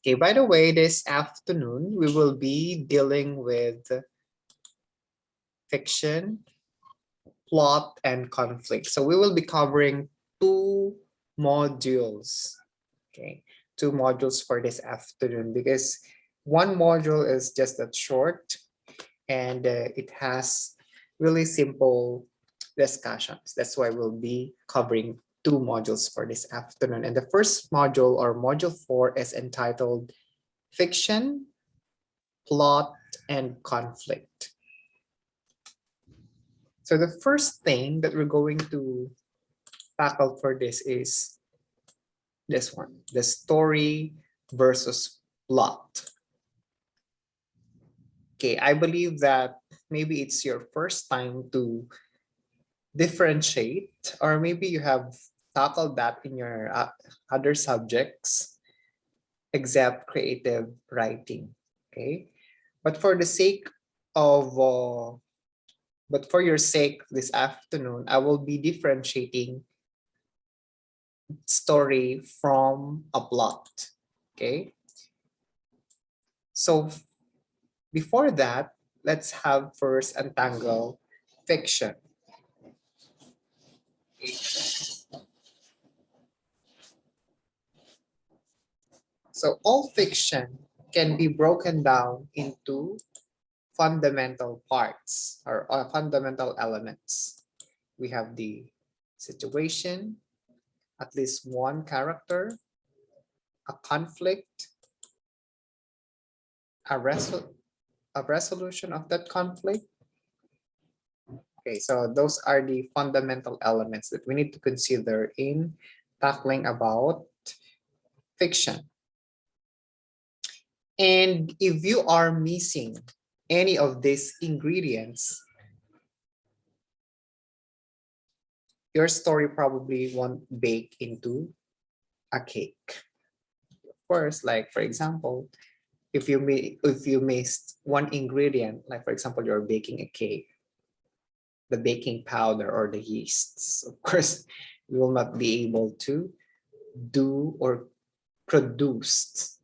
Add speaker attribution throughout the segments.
Speaker 1: Okay, by the way, this afternoon we will be dealing with fiction, plot, and conflict. So we will be covering two modules. Okay, two modules for this afternoon because one module is just that short and it has really simple discussions. That's why we'll be covering two modules for this afternoon. And the first module, or module 4, is entitled Fiction, Plot, and Conflict. So the first thing that we're going to tackle for this is this one, the story versus plot. Okay, I believe that maybe it's your first time to differentiate, or maybe you have tackled that in your other subjects except creative writing. Okay, but for the sake of but for your sake this afternoon, I will be differentiating story from a plot. Okay, so before that, let's have first untangle fiction. So all fiction can be broken down into fundamental parts, or fundamental elements. We have the situation, at least one character, a conflict, a resolution of that conflict. Okay, so those are the fundamental elements that we need to consider in tackling about fiction. And if you are missing any of these ingredients, your story probably won't bake into a cake. Of course, like for example, if you missed one ingredient, like for example, you're baking a cake, the baking powder or the yeasts, of course, you will not be able to do or produce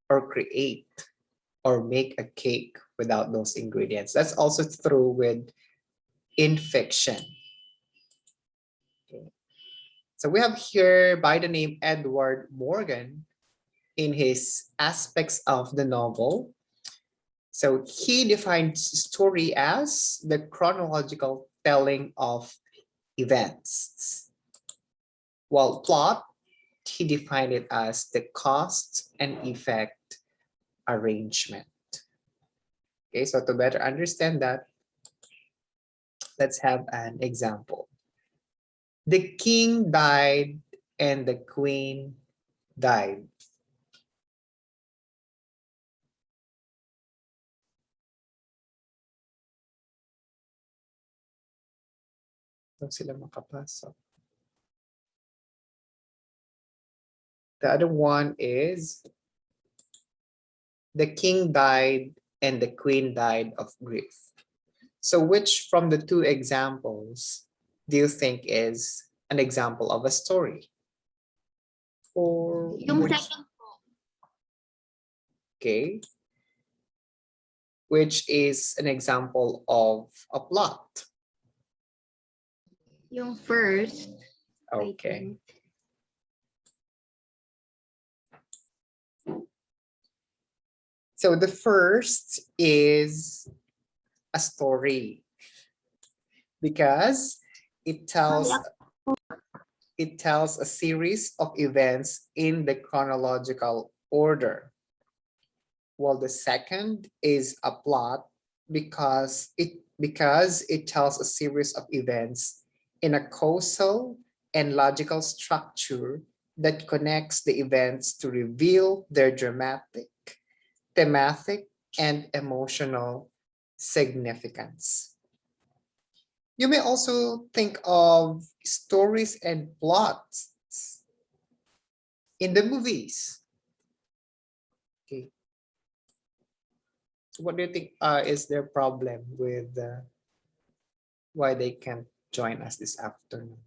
Speaker 1: or create or make a cake without those ingredients. That's also true with in fiction. Okay. So we have here by the name Edward Morgan in his aspects of the novel. So he defines story as the chronological telling of events, while plot, he defined it as the cause and effect arrangement. Okay, so to better understand that, let's have an example. The king died and the queen died. Don't sila makapasok. The other one is the king died and the queen died of grief. So which from the two examples do you think is an example of a story? Or
Speaker 2: Yung
Speaker 1: which,
Speaker 2: second po.
Speaker 1: okay, which is an example of a plot?
Speaker 2: Yung first.
Speaker 1: Okay. So the first is a story because it tells a series of events in the chronological order, while the second is a plot because it tells a series of events in a causal and logical structure that connects the events to reveal their dramatic, thematic, and emotional significance. You may also think of stories and plots in the movies. Okay. So what do you think is their problem with why they can't join us this afternoon?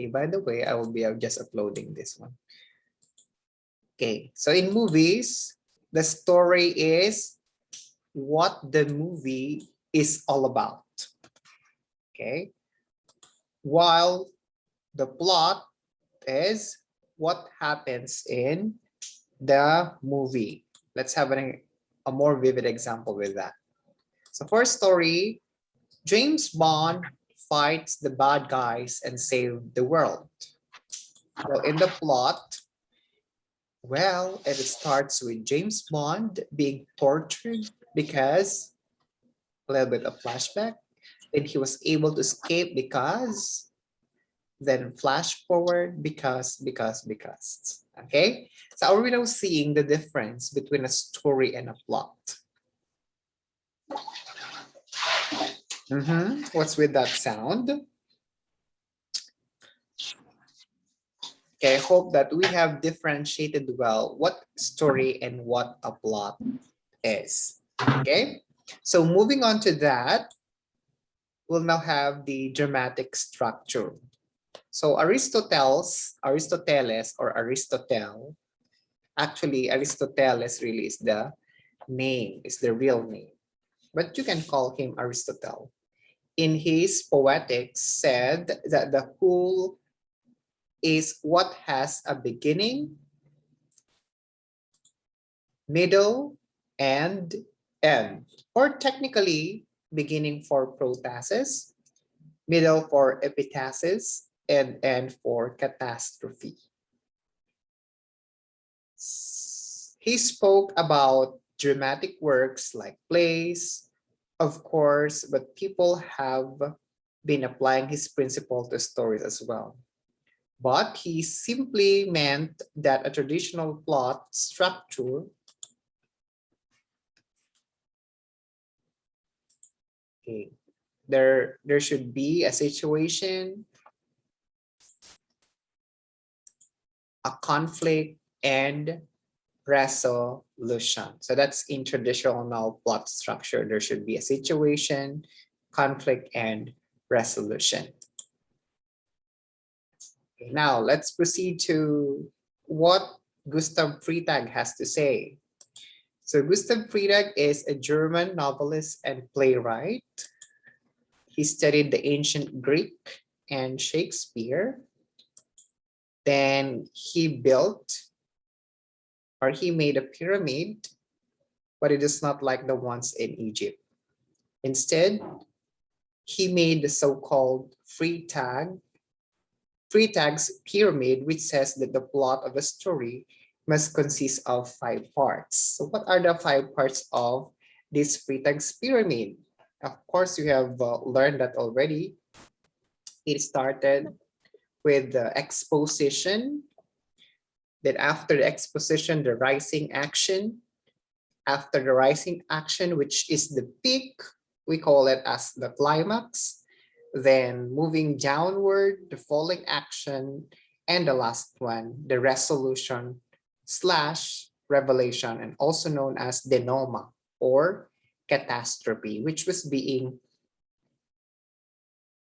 Speaker 1: Okay, by the way, I will be just uploading this one. Okay, so in movies, the story is what the movie is all about. Okay, while the plot is what happens in the movie. Let's have a more vivid example with that. So for story, James Bond fights the bad guys and save the world. Well, in the plot, well, it starts with James Bond being tortured because a little bit of flashback. Then he was able to escape because then flash forward because. Okay, so are we now seeing the difference between a story and a plot? What's with that sound? Okay, I hope that we have differentiated well what story and what a plot is. Okay, so moving on to that, we'll now have the dramatic structure. So Aristoteles or Aristotle, actually Aristoteles really is the name, is the real name, but you can call him Aristotle. In his Poetics said that the whole is what has a beginning, middle, and end. Or technically, beginning for protasis, middle for epitasis, and end for catastrophe. He spoke about dramatic works like plays, of course, but people have been applying his principle to stories as well. But he simply meant that a traditional plot structure there should be a situation, a conflict, and resolution. So that's in traditional plot structure. There should be a situation, conflict, and resolution. Okay, now let's proceed to what Gustav Freitag has to say. So Gustav Freitag is a German novelist and playwright. He studied the ancient Greek and Shakespeare. Then he made a pyramid, but it is not like the ones in Egypt. Instead, he made the so-called Freitag's pyramid, which says that the plot of a story must consist of 5 parts. So what are the 5 parts of this Freitag's pyramid? Of course, you have learned that already. It started with the exposition. Then after the exposition, the rising action. After the rising action, which is the peak, we call it as the climax. Then moving downward, the falling action. And the last one, the resolution / revelation, and also known as denouement or catastrophe, which was being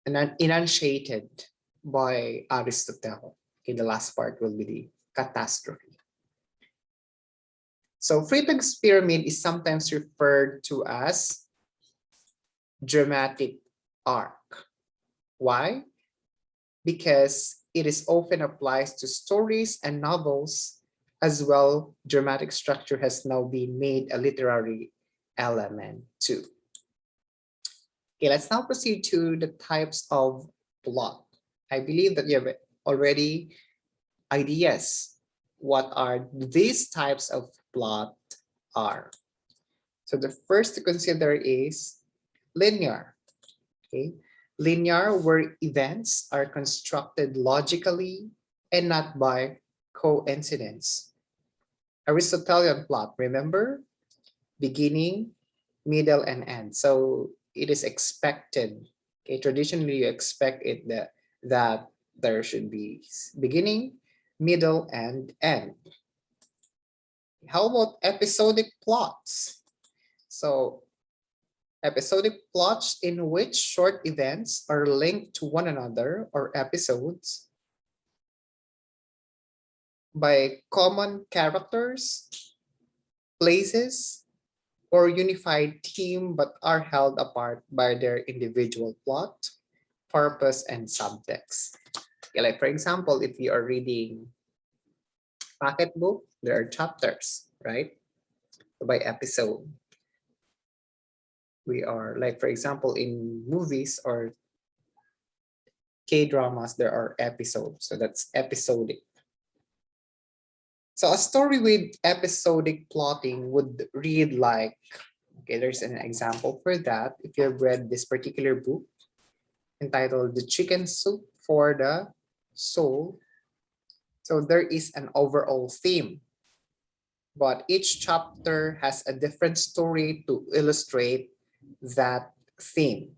Speaker 1: enunciated by Aristotle. Okay, the last part will be the catastrophe. So Freitag's pyramid is sometimes referred to as dramatic arc. Why? Because it is often applies to stories and novels as well. Dramatic structure has now been made a literary element too. Okay, let's now proceed to the types of plot. I believe that you have already ideas what are these types of plot are. So the first to consider is linear. Okay, linear where events are constructed logically and not by coincidence. Aristotelian plot, remember? Beginning, middle, and end. So it is expected. Okay, traditionally you expect it that there should be beginning, middle, and end. How about episodic plots? So episodic plots in which short events are linked to one another or episodes by common characters, places, or unified theme but are held apart by their individual plot, purpose, and subtext. Yeah, like for example, if you are reading packet book, there are chapters, right? By episode. We are like, for example, in movies or K dramas, there are episodes. So that's episodic. So a story with episodic plotting would read like, okay, there's an example for that. If you have read this particular book entitled The Chicken Soup for the Soul, so there is an overall theme, but each chapter has a different story to illustrate that theme.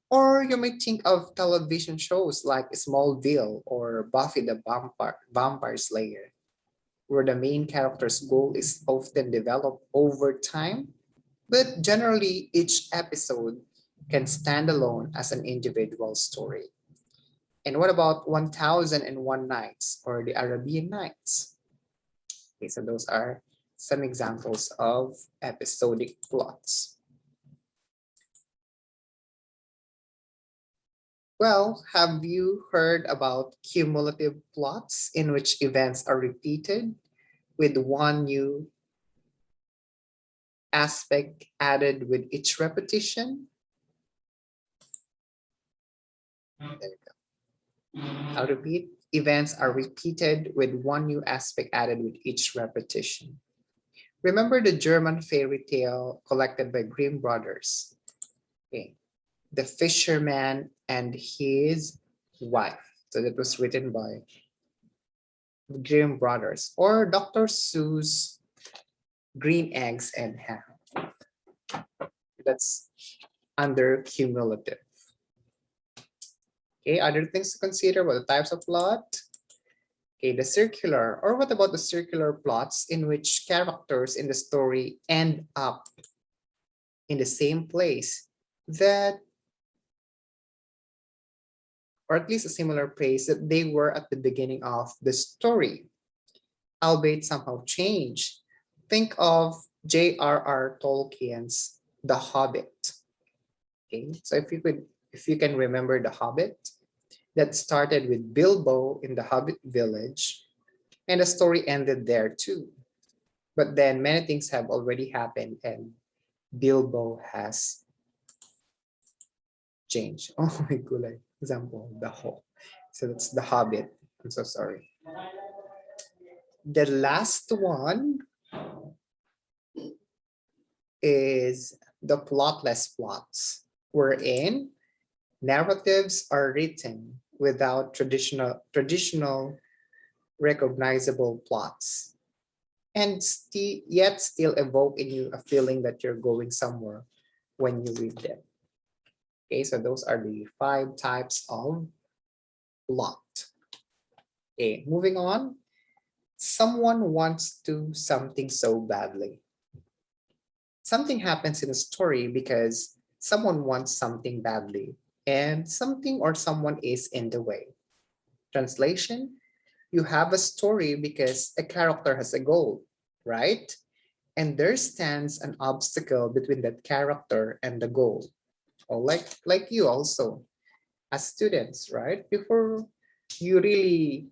Speaker 1: Or you may think of television shows like Smallville or Buffy the Vampire Slayer, where the main character's goal is often developed over time, but generally each episode can stand alone as an individual story. And what about 1001 Nights or the Arabian Nights? Okay, so those are some examples of episodic plots. Well, have you heard about cumulative plots in which events are repeated with one new aspect added with each repetition? There you go. I'll repeat. Events are repeated with one new aspect added with each repetition. Remember the German fairy tale collected by Grimm brothers? Okay. The Fisherman and His Wife. So that was written by Grimm brothers, or Dr. Seuss Green Eggs and Ham. That's under cumulative. Okay, other things to consider about the types of plot. Okay, the circular, or what about the circular plots in which characters in the story end up in the same place that, or at least a similar place that they were at the beginning of the story, albeit somehow changed. Think of J.R.R. Tolkien's The Hobbit. Okay, so if you can remember The Hobbit, that started with Bilbo in the Hobbit village, and the story ended there too. But then many things have already happened, and Bilbo has changed. Oh my god, example, the whole. So that's The Hobbit. I'm so sorry. The last one is the plotless plots, wherein narratives are written without traditional recognizable plots, and yet still evoke in you a feeling that you're going somewhere when you read them. Okay, so those are the 5 types of plot. Okay, moving on. Someone wants to do something so badly. Something happens in a story because someone wants something badly, and something or someone is in the way. Translation: you have a story because a character has a goal, right? And there stands an obstacle between that character and the goal. Or like you also, as students, right? Before you really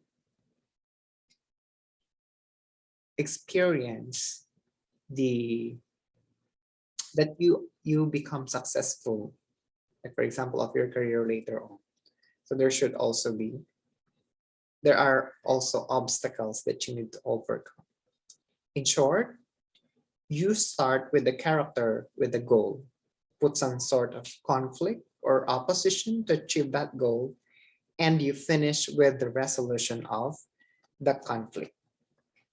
Speaker 1: experience the that you become successful, like for example, of your career later on. So there are also obstacles that you need to overcome. In short, you start with the character with the goal, put some sort of conflict or opposition to achieve that goal, and you finish with the resolution of the conflict.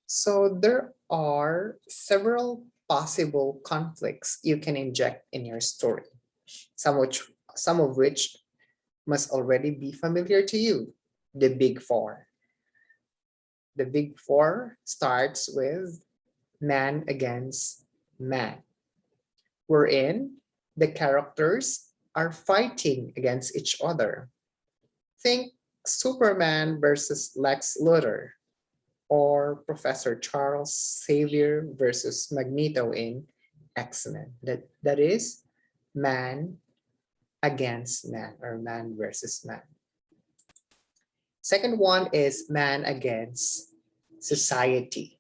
Speaker 1: So there are several possible conflicts you can inject in your story, some of which must already be familiar to you. The Big Four. The Big Four starts with man against man, wherein the characters are fighting against each other. Think Superman versus Lex Luthor, or Professor Charles Xavier versus Magneto in X-Men. That is man against man, or man versus man. Second one is man against society,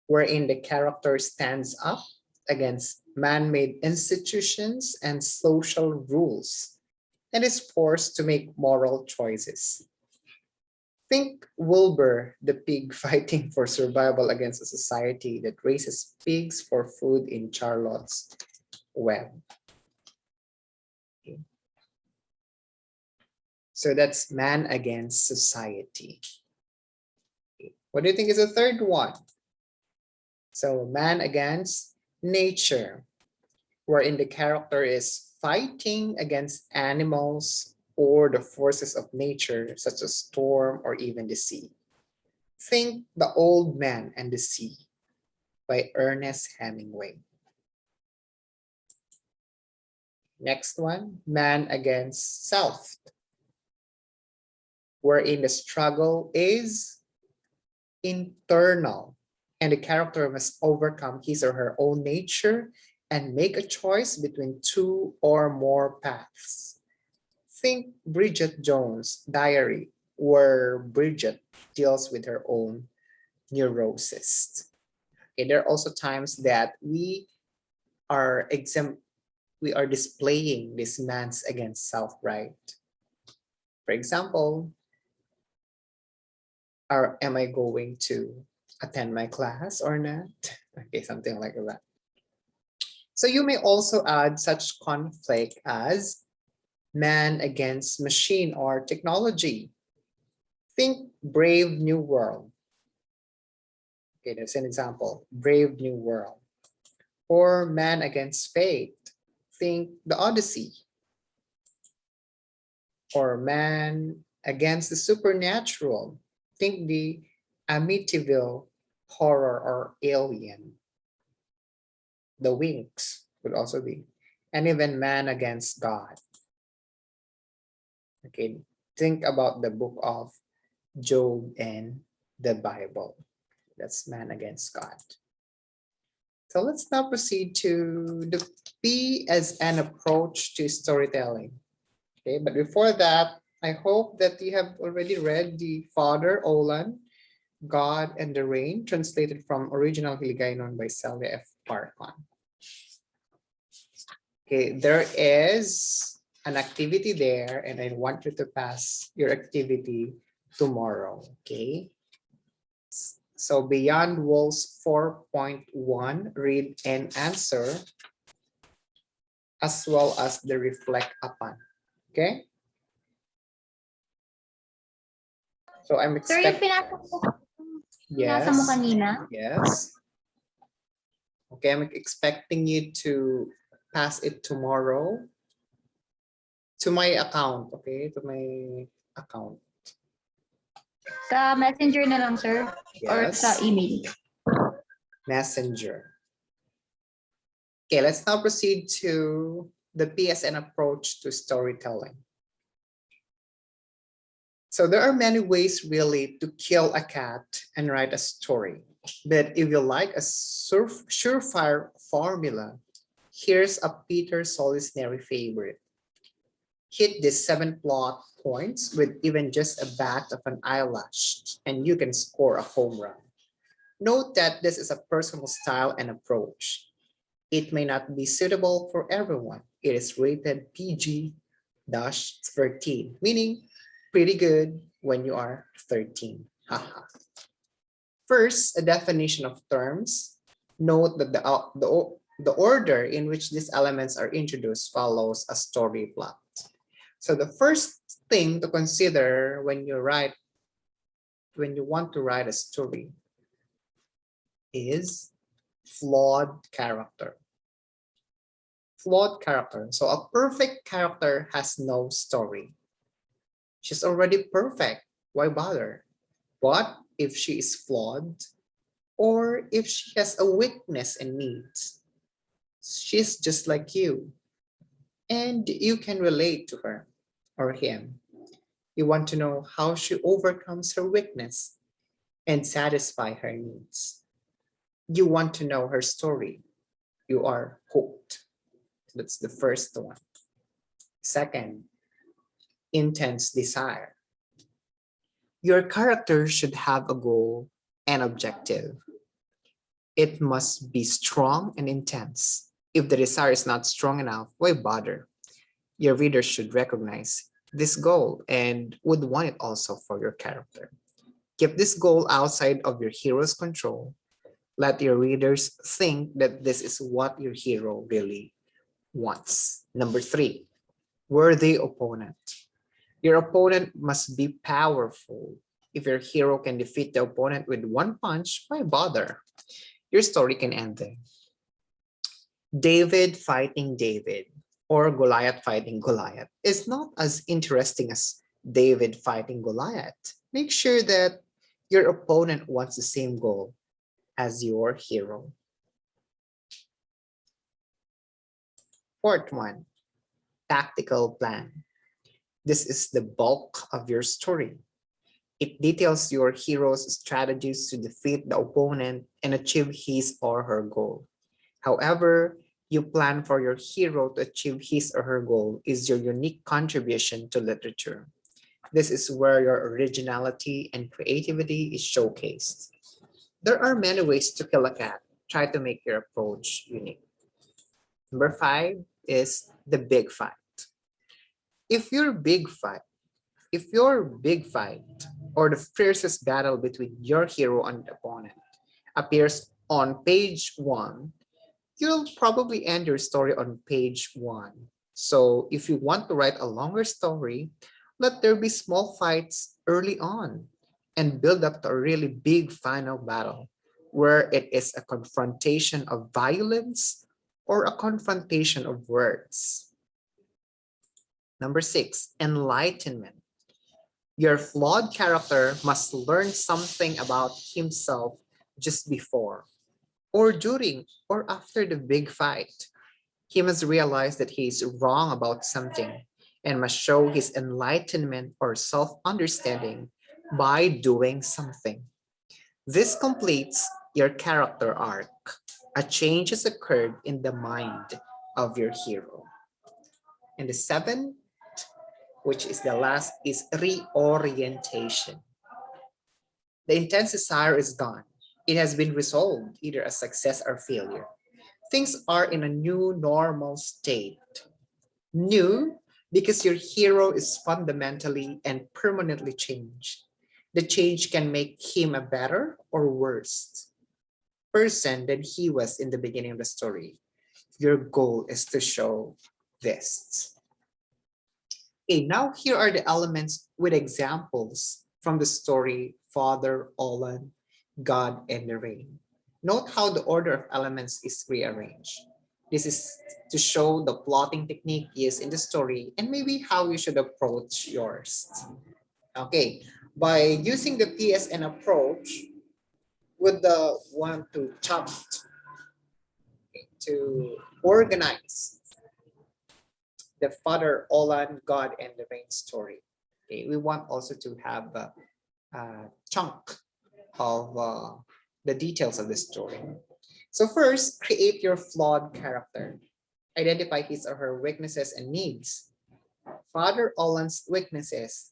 Speaker 1: wherein the character stands up against man-made institutions and social rules and is forced to make moral choices. Think Wilbur the pig fighting for survival against a society that raises pigs for food in Charlotte's Web. Okay. So that's man against society. Okay. What do you think is the third one? So man against nature, wherein the character is fighting against animals or the forces of nature, such as storm or even the sea. Think The Old Man and the Sea by Ernest Hemingway. Next one, man against self, wherein the struggle is internal and the character must overcome his or her own nature and make a choice between two or more paths. Think Bridget Jones' Diary, where Bridget deals with her own neurosis. Okay, there are also times that we are displaying this man's against self, right? For example, am I going to attend my class or not? Okay, something like that. So you may also add such conflict as man against machine or technology. Think Brave New World. Okay, that's an example. Brave New World. Or man against fate. Think The Odyssey. Or man against the supernatural. Think the Amityville Horror or Alien. The Winx would also be. And even man against God. Okay, think about the book of Job and the Bible. That's man against God. So let's now proceed to the P as an approach to storytelling. Okay, but before that, I hope that you have already read the Father, Olan, God, and the Rain, translated from original Hiligaynon by Celia F. Parcon. Okay, there is an activity there, and I want you to pass your activity tomorrow, okay? So Beyond Walls 4.1, read and answer, as well as the reflect upon, okay? So I'm
Speaker 2: Sir, yung
Speaker 1: expecting,
Speaker 2: pinasa mo kanina?
Speaker 1: yes. Okay, I'm expecting you to pass it tomorrow to my account, okay? To my account.
Speaker 2: Sa messenger na lang, sir? Or
Speaker 1: Yes.
Speaker 2: sa email?
Speaker 1: Messenger. Okay, let's now proceed to the Psn approach to storytelling. So there are many ways really to kill a cat and write a story. But if you like a surefire formula, here's a Peter Solisneri favorite. Hit the 7 plot points with even just a bat of an eyelash, and you can score a home run. Note that this is a personal style and approach. It may not be suitable for everyone. It is rated PG-13, meaning pretty good when you are 13. Haha. First, a definition of terms. Note that the order in which these elements are introduced follows a story plot. So the first thing to consider when you want to write a story is flawed character. Flawed character. So a perfect character has no story. She's already perfect. Why bother? But if she is flawed, or if she has a weakness and needs, she's just like you, and you can relate to her or him. You want to know how she overcomes her weakness and satisfy her needs. You want to know her story. You are hooked. That's the first one. Second, intense desire. Your character should have a goal and objective. It must be strong and intense. If the desire is not strong enough, why bother? Your readers should recognize this goal and would want it also for your character. Keep this goal outside of your hero's control. Let your readers think that this is what your hero really wants. Number three, worthy opponent. Your opponent must be powerful. If your hero can defeat the opponent with one punch, why bother? Your story can end there. David fighting David or Goliath fighting Goliath is not as interesting as David fighting Goliath. Make sure that your opponent wants the same goal as your hero. Fourth one, tactical plan. This is the bulk of your story. It details your hero's strategies to defeat the opponent and achieve his or her goal. However, you plan for your hero to achieve his or her goal is your unique contribution to literature. This is where your originality and creativity is showcased. There are many ways to kill a cat. Try to make your approach unique. Number five is the big fight. If your big fight, if your big fight or the fiercest battle between your hero and opponent appears on page one, you'll probably end your story on page one. So if you want to write a longer story, let there be small fights early on and build up to a really big final battle where it is a confrontation of violence or a confrontation of words. Number six, enlightenment. Your flawed character must learn something about himself just before, or during, or after the big fight. He must realize that he is wrong about something and must show his enlightenment or self-understanding by doing something. This completes your character arc. A change has occurred in the mind of your hero. And the seventh, which is the last, is reorientation. The intense desire is gone. It has been resolved, either as success or failure. Things are in a new normal state. New because your hero is fundamentally and permanently changed. The change can make him a better or worse person than he was in the beginning of the story. Your goal is to show this. Okay, now here are the elements with examples from the story Father, Olan, God, and the Rain. Note how the order of elements is rearranged. This is to show the plotting technique used in the story and maybe how you should approach yours. Okay, by using the Psn approach, with the want to chop, to organize the Father, Olan, God, and the Rain story. Okay, we want also to have a chunk of the details of the story. So first, create your flawed character. Identify his or her weaknesses and needs. Father Olan's weaknesses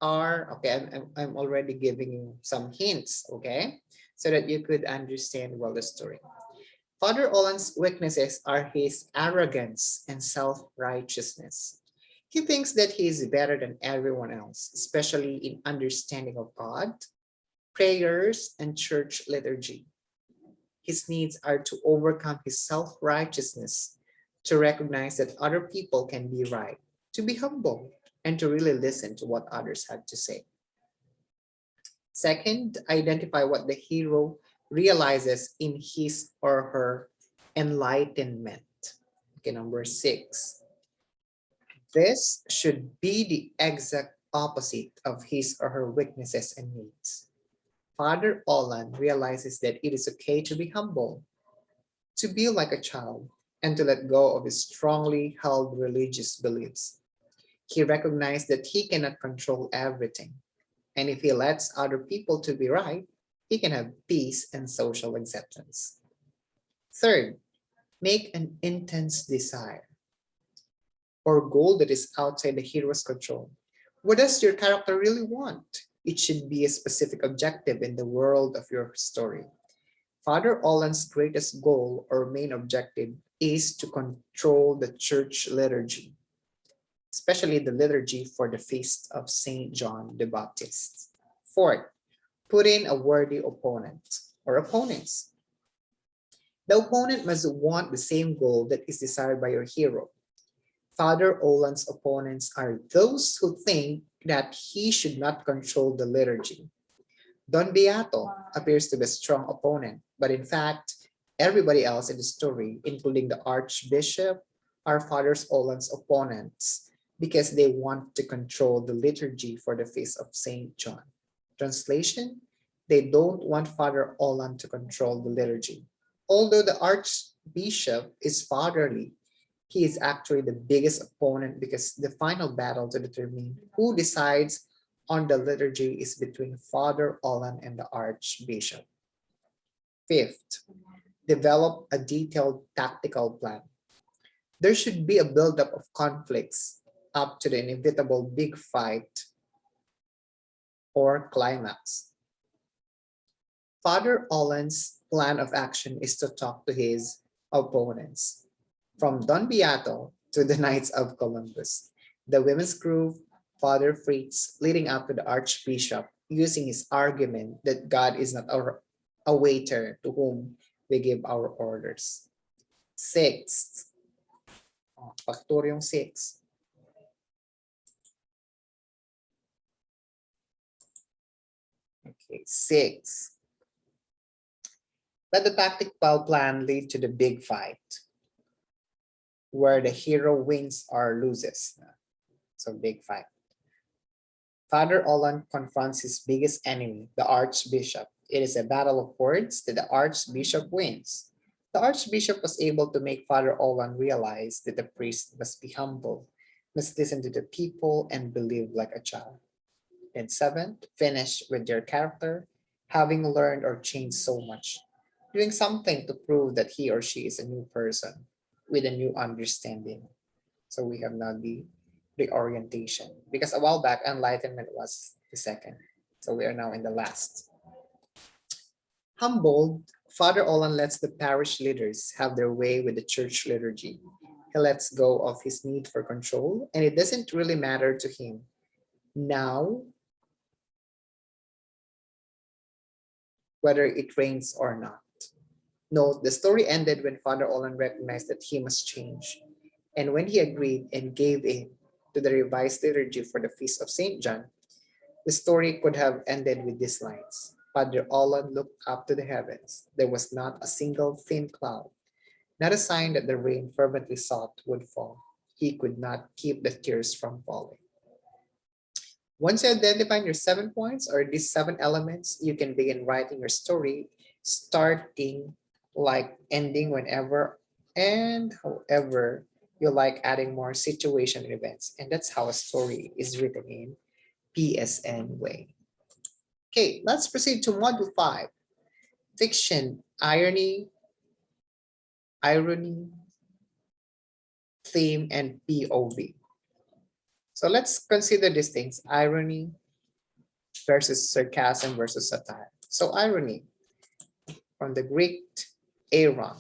Speaker 1: are, okay, I'm already giving you some hints, okay, so that you could understand well the story. Father Olan's weaknesses are his arrogance and self-righteousness. He thinks that he is better than everyone else, especially in understanding of God, prayers, and church liturgy. His needs are to overcome his self-righteousness, to recognize that other people can be right, to be humble, and to really listen to what others have to say. Second, identify what the hero realizes in his or her enlightenment. Okay, number six. This should be the exact opposite of his or her weaknesses and needs. Father Olan realizes that it is okay to be humble, to be like a child, and to let go of his strongly held religious beliefs. He recognized that he cannot control everything. And if he lets other people to be right, he can have peace and social acceptance. Third, make an intense desire or goal that is outside the hero's control. What does your character really want? It should be a specific objective in the world of your story. Father Olan's greatest goal or main objective is to control the church liturgy, especially the liturgy for the feast of Saint John the Baptist. Fourth, put in a worthy opponent or opponents. The opponent must want the same goal that is desired by your hero. Father Olan's opponents are those who think that he should not control the liturgy. Don Beato appears to be a strong opponent, but in fact, everybody else in the story, including the Archbishop, are Father Olan's opponents because they want to control the liturgy for the feast of Saint John. Translation, they don't want Father Olan to control the liturgy. Although the Archbishop is fatherly, he is actually the biggest opponent because the final battle to determine who decides on the liturgy is between Father Olan and the Archbishop. Fifth, develop a detailed tactical plan. There should be a buildup of conflicts up to the inevitable big fight or climax. Father Olan's plan of action is to talk to his opponents, from Don Beato to the Knights of Columbus, the women's group, Father Fritz, leading up to the Archbishop, using his argument that God is not a waiter to whom we give our orders. Sixth, factor yung six. Okay, six. Let the tactical plan lead to the big fight, where the hero wins or loses. So big fight. Father Olan confronts his biggest enemy, the Archbishop. It is a battle of words that the Archbishop wins. The Archbishop was able to make Father Olan realize that the priest must be humble, must listen to the people and believe like a child. And seventh, finish with your character, having learned or changed so much, doing something to prove that he or she is a new person with a new understanding. So we have now the reorientation, because a while back Enlightenment was the second. So we are now in the last. Humbled, Father Olan lets the parish leaders have their way with the church liturgy. He lets go of his need for control, and it doesn't really matter to him now whether it rains or not. Note, the story ended when Father Olan recognized that he must change. And when he agreed and gave in to the revised liturgy for the Feast of St. John, the story could have ended with these lines. Father Olan looked up to the heavens. There was not a single thin cloud, not a sign that the rain fervently sought would fall. He could not keep the tears from falling. Once you identify your 7 points or these 7 elements, you can begin writing your story, starting like ending whenever and however you like, adding more situation and events. And that's how a story is written in PSN way. Okay, let's proceed to module 5. Fiction, irony, theme, and POV. So let's consider these things: irony versus sarcasm versus satire. So irony, from the Greek aeron,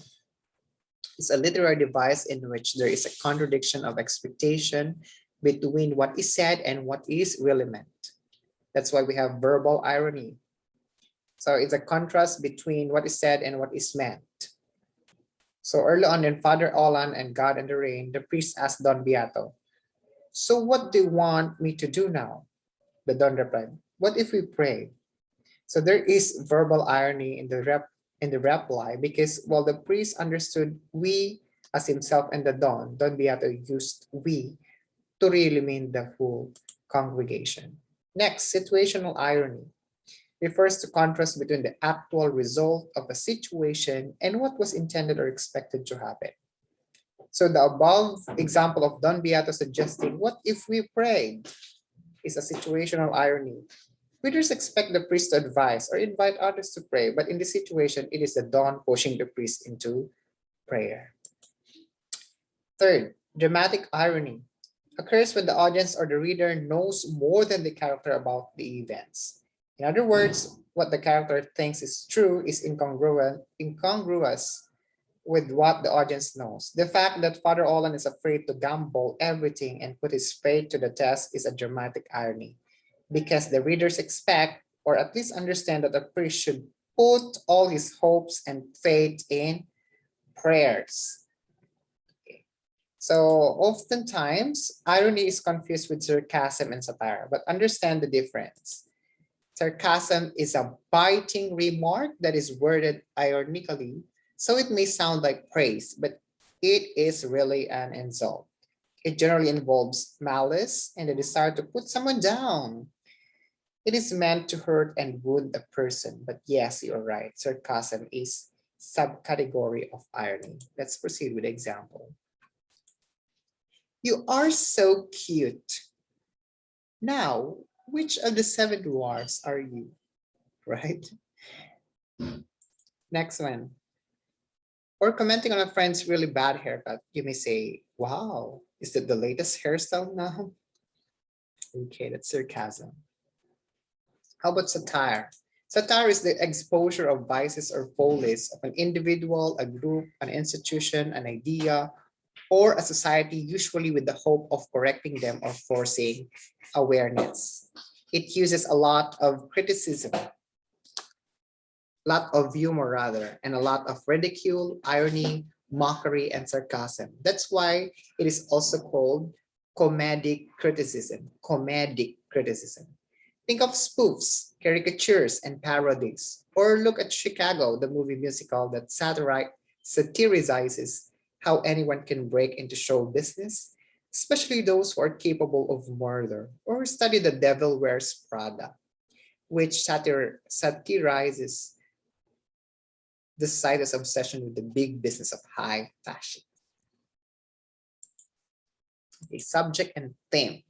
Speaker 1: is a literary device in which there is a contradiction of expectation between what is said and what is really meant. That's why we have verbal irony. So it's a contrast between what is said and what is meant. So early on in Father Olan and God and the Rain, the priest asked Don Beato, "So what do you want me to do now?" The Don replied, "What if we pray?" So there is verbal irony in the reply, because while the priest understood we as himself and the Don Beato used we to really mean the whole congregation. Next, situational irony refers to contrast between the actual result of a situation and what was intended or expected to happen. So the above example of Don Beato suggesting, what if we prayed, is a situational irony. Readers expect the priest to advise or invite others to pray, but in this situation, it is the Don pushing the priest into prayer. Third, dramatic irony occurs when the audience or the reader knows more than the character about the events. In other words, what the character thinks is true is incongruous with what the audience knows. The fact that Father Olan is afraid to gamble everything and put his faith to the test is a dramatic irony, because the readers expect, or at least understand, that a priest should put all his hopes and faith in prayers. Okay. So oftentimes, irony is confused with sarcasm and satire, but understand the difference. Sarcasm is a biting remark that is worded ironically, so it may sound like praise, but it is really an insult. It generally involves malice and the desire to put someone down. It is meant to hurt and wound a person, but yes, you're right. Sarcasm is subcategory of irony. Let's proceed with the example. You are so cute. Now, which of the 7 dwarfs are you? Right? Next one. Or commenting on a friend's really bad haircut, you may say, wow, is that the latest hairstyle now? Okay, that's sarcasm. How about satire? Satire is the exposure of vices or follies of an individual, a group, an institution, an idea, or a society, usually with the hope of correcting them or forcing awareness. It uses a lot of criticism, lot of humor rather, and a lot of ridicule, irony, mockery, and sarcasm. That's why it is also called comedic criticism. Comedic criticism. Think of spoofs, caricatures, and parodies. Or look at Chicago, the movie musical that satirizes how anyone can break into show business, especially those who are capable of murder. Or study The Devil Wears Prada, which satirizes the society's obsession with the big business of high fashion. A subject and theme.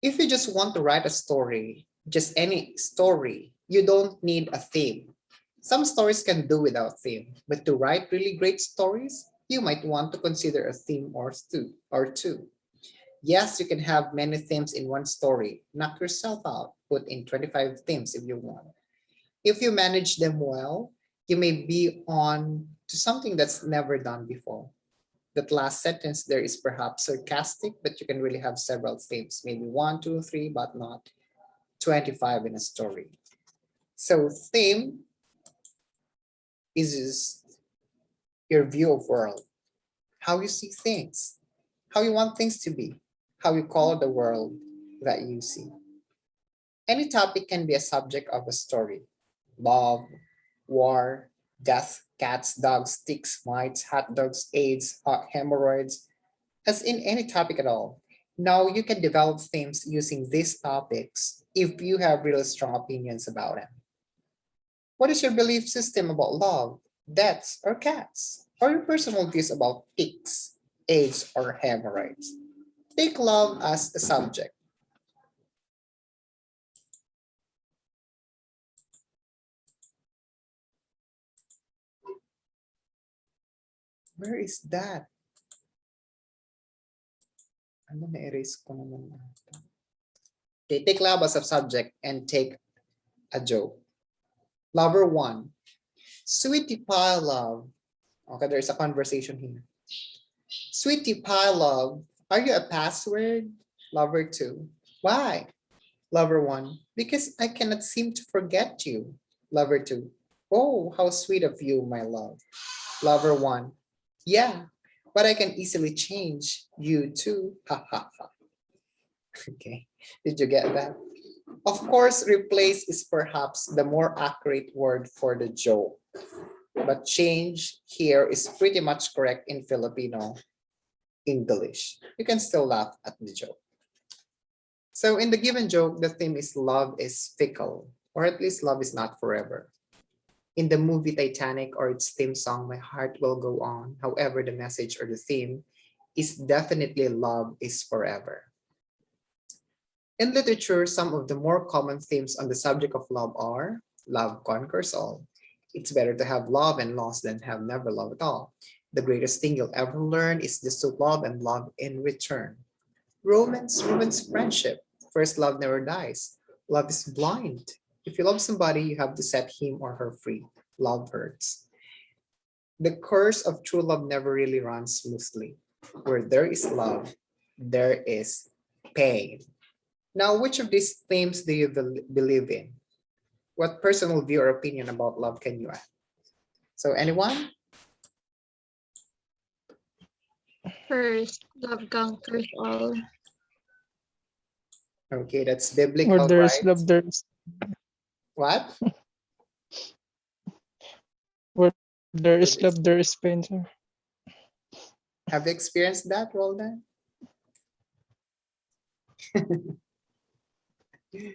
Speaker 1: If you just want to write a story, just any story, you don't need a theme. Some stories can do without theme, but to write really great stories, you might want to consider a theme or two. Yes, you can have many themes in one story. Knock yourself out. Put in 25 themes if you want. If you manage them well, you may be on to something that's never done before. That last sentence there is perhaps sarcastic, but you can really have several themes, maybe 1, 2, 3, but not 25 in a story. So theme is just your view of world, how you see things, how you want things to be, how you color the world that you see. Any topic can be a subject of a story. Love, war, death, cats, dogs, sticks, mites, hot dogs, AIDS, hemorrhoids, as in any topic at all. Now you can develop themes using these topics if you have really strong opinions about them. What is your belief system about love, deaths, or cats? Or your personal views about ticks, AIDS, or hemorrhoids? Take love as a subject. Where is that? Ano, na-erase ko naman. Okay, take love as a subject and take a joke. Lover 1. Sweetie pie love. Okay, there's a conversation here. Sweetie pie love, are you a password? Lover 2. Why? Lover 1. Because I cannot seem to forget you. Lover 2. Oh, how sweet of you, my love. Lover 1. Yeah, but I can easily change you too. Ha ha ha. Okay, did you get that? Of course, replace is perhaps the more accurate word for the joke, but change here is pretty much correct in Filipino English. You can still laugh at the joke. So in the given joke, the theme is love is fickle, or at least love is not forever. In the movie Titanic or its theme song, My Heart Will Go On, however, the message or the theme is definitely love is forever. In literature, some of the more common themes on the subject of love are love conquers all. It's better to have love and lost than have never love at all. The greatest thing you'll ever learn is just to love and love in return. Romance ruins friendship. First love never dies. Love is blind. If you love somebody, you have to set him or her free. Love hurts. The course of true love never really runs smoothly. Where there is love, there is pain. Now, which of these themes do you believe in? What personal view or opinion about love can you add? So, anyone?
Speaker 2: First, love conquers all.
Speaker 1: Okay, that's
Speaker 3: Where
Speaker 1: biblical,
Speaker 3: there is
Speaker 1: right?
Speaker 3: love, there is
Speaker 1: What?
Speaker 3: where there is love, there is pain, sir.
Speaker 1: Have you experienced that, Roldan?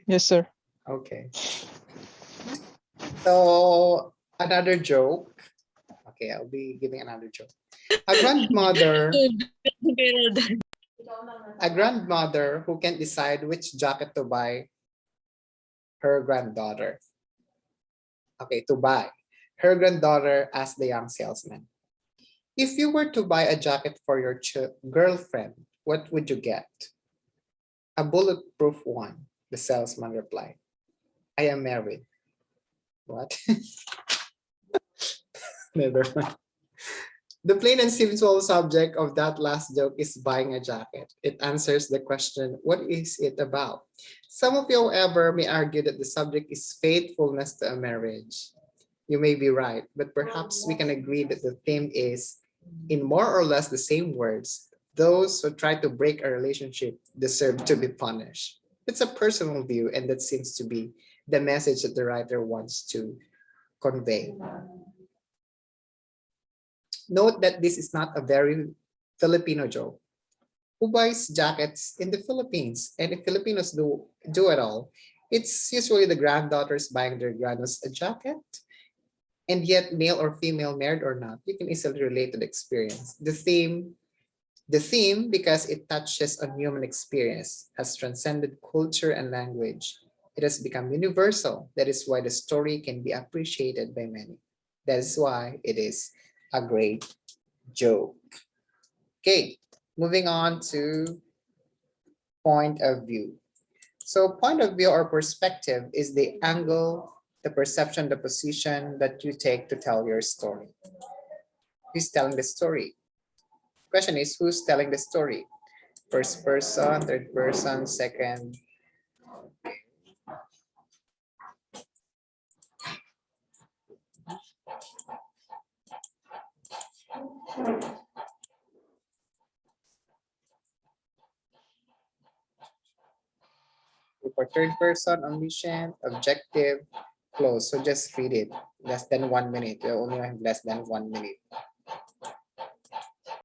Speaker 3: Yes, sir.
Speaker 1: Okay. So, another joke. Okay, I'll be giving another joke. A grandmother, a grandmother who can't decide which jacket to buy her granddaughter. Okay, to buy. Her granddaughter asked the young salesman, if you were to buy a jacket for your girlfriend, what would you get? A bulletproof one, the salesman replied. I am married. What? Never mind. The plain and simple subject of that last joke is buying a jacket. It answers the question, what is it about? Some of you, however, may argue that the subject is faithfulness to a marriage. You may be right, but perhaps we can agree that the theme is, in more or less the same words, those who try to break a relationship deserve to be punished. It's a personal view, and that seems to be the message that the writer wants to convey. Note that this is not a very Filipino joke. Who buys jackets in the Philippines? And if Filipinos do it all, it's usually the granddaughters buying their grandos a jacket. And yet, male or female, married or not, you can easily relate to the experience. The theme, because it touches on human experience, has transcended culture and language. It has become universal. That is why the story can be appreciated by many. That is why it is a great joke. Okay, moving on to point of view. So point of view or perspective is the angle, the perception, the position that you take to tell your story. Who's telling the story? Question is, who's telling the story? First person, third person, second. For third person, omniscient, objective, close. So just read it. Less than 1 minute. You only have less than 1 minute.